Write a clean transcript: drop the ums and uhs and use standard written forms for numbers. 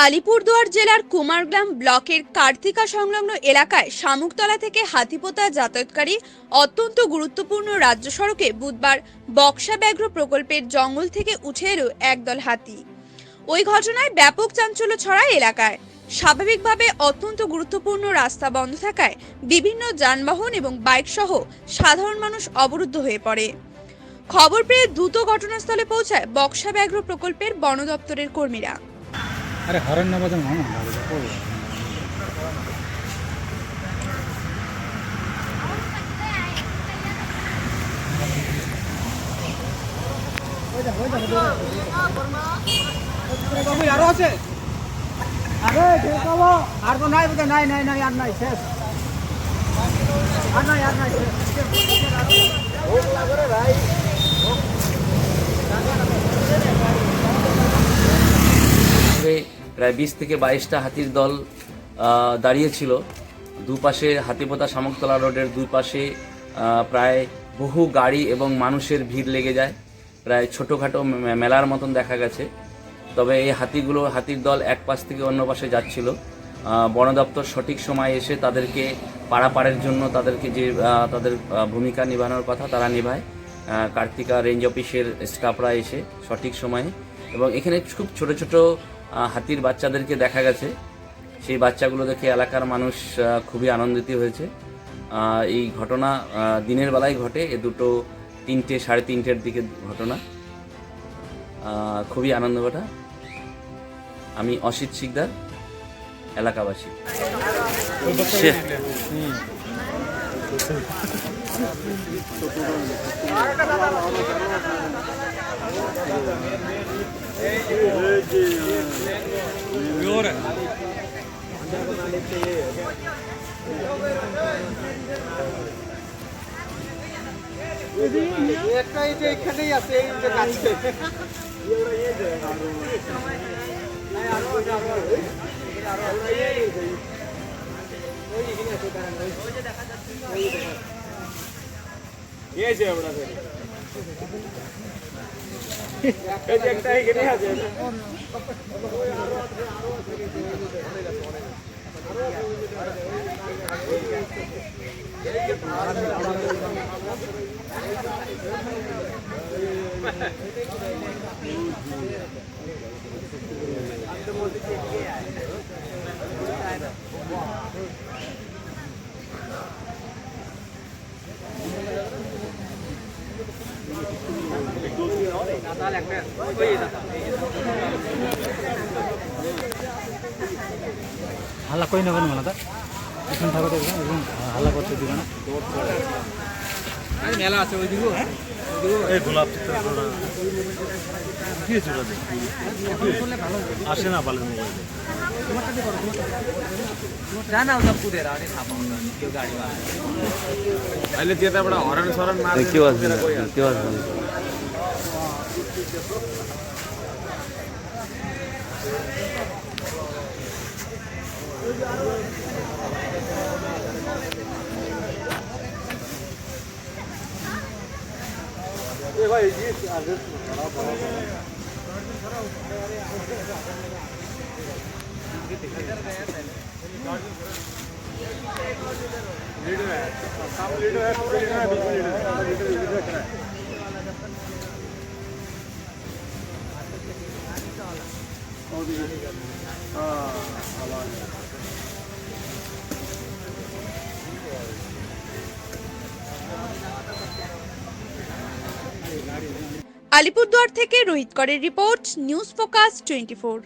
আলিপুরদুয়ার জেলার কুমারগ্রাম ব্লকের কার্তিকা সংলগ্ন এলাকায় শামুকতলা থেকে হাতিপোতা যাতায়াতকারী অত্যন্ত গুরুত্বপূর্ণ রাজ্য সড়কে বুধবার বক্সা ব্যাঘ্র প্রকল্পের জঙ্গল থেকে উঠে এলো একদল হাতি। ওই ঘটনায় ব্যাপক চাঞ্চল্য ছড়ায় এলাকায়। স্বাভাবিকভাবে অত্যন্ত গুরুত্বপূর্ণ রাস্তা বন্ধ থাকায় বিভিন্ন যানবাহন এবং বাইক সহ সাধারণ মানুষ অবরুদ্ধ হয়ে পড়ে। খবর পেয়ে দ্রুত ঘটনাস্থলে পৌঁছায় বক্সা ব্যাঘ্র প্রকল্পের বন দপ্তরের কর্মীরা। अरे हॉर्न ना बजाओ मामा। বাবু আরো আছে আরে ঢেকাবো আর তো নাই বলে নাই নাই নাই আর নাই শেষ আর নাই ভোগ লাগরে ভাই প্রায় 20 থেকে 22টা হাতির দল দাঁড়িয়েছিল। দুপাশে হাতিপোতা শামুকতলা রোডের দুই পাশে প্রায় বহু গাড়ি এবং মানুষের ভিড় লেগে যায়। প্রায় ছোটোখাটো মেলার মতন দেখা গেছে। তবে এই হাতির দল এক পাশ থেকে অন্য পাশে যাচ্ছিল। বন দপ্তর সঠিক সময় এসে তাদেরকে পারাপারের জন্য তাদেরকে যে তাদের ভূমিকা নিভানোর কথা তারা নিভায়। কার্তিকা রেঞ্জ অফিসের স্টাফরা এসে সঠিক সময়ে, এবং এখানে খুব ছোট ছোট হাতির বাচ্চাদেরকে দেখা গেছে। সেই বাচ্চাগুলো দেখে এলাকার মানুষ খুবই আনন্দিত হয়েছে। এই ঘটনা দিনের বেলায় ঘটে, এ দুটো 3টে সাড়ে 3টের দিকে ঘটনা। খুবই আনন্দ ঘটা। আমি অসিত শিকদার, এলাকাবাসী। একটা এই যে এখানেই আছে এই যে কাছে হাল্লা কই নেবেন মানে তা এখন থাকো তো এখন হাল্লা করতে দিবে না। মেলা আছে ওই দিকে এই গোলাপ চিত্র কি চুরা দেখ আসে না বলেন জানা সব কুদের আরে থাপা কেউ গাড়ি আইলে যেটা বড় হরন সরন মার কেউ আসবে না, কেউ আসবে না। ए भाई जी एड्रेस खराब है लीडर है काम लीडर है बिल्कुल लीडर है আলিপুরদুয়ার থেকে রোহিত করের রিপোর্ট, নিউজ ফোকাস 24।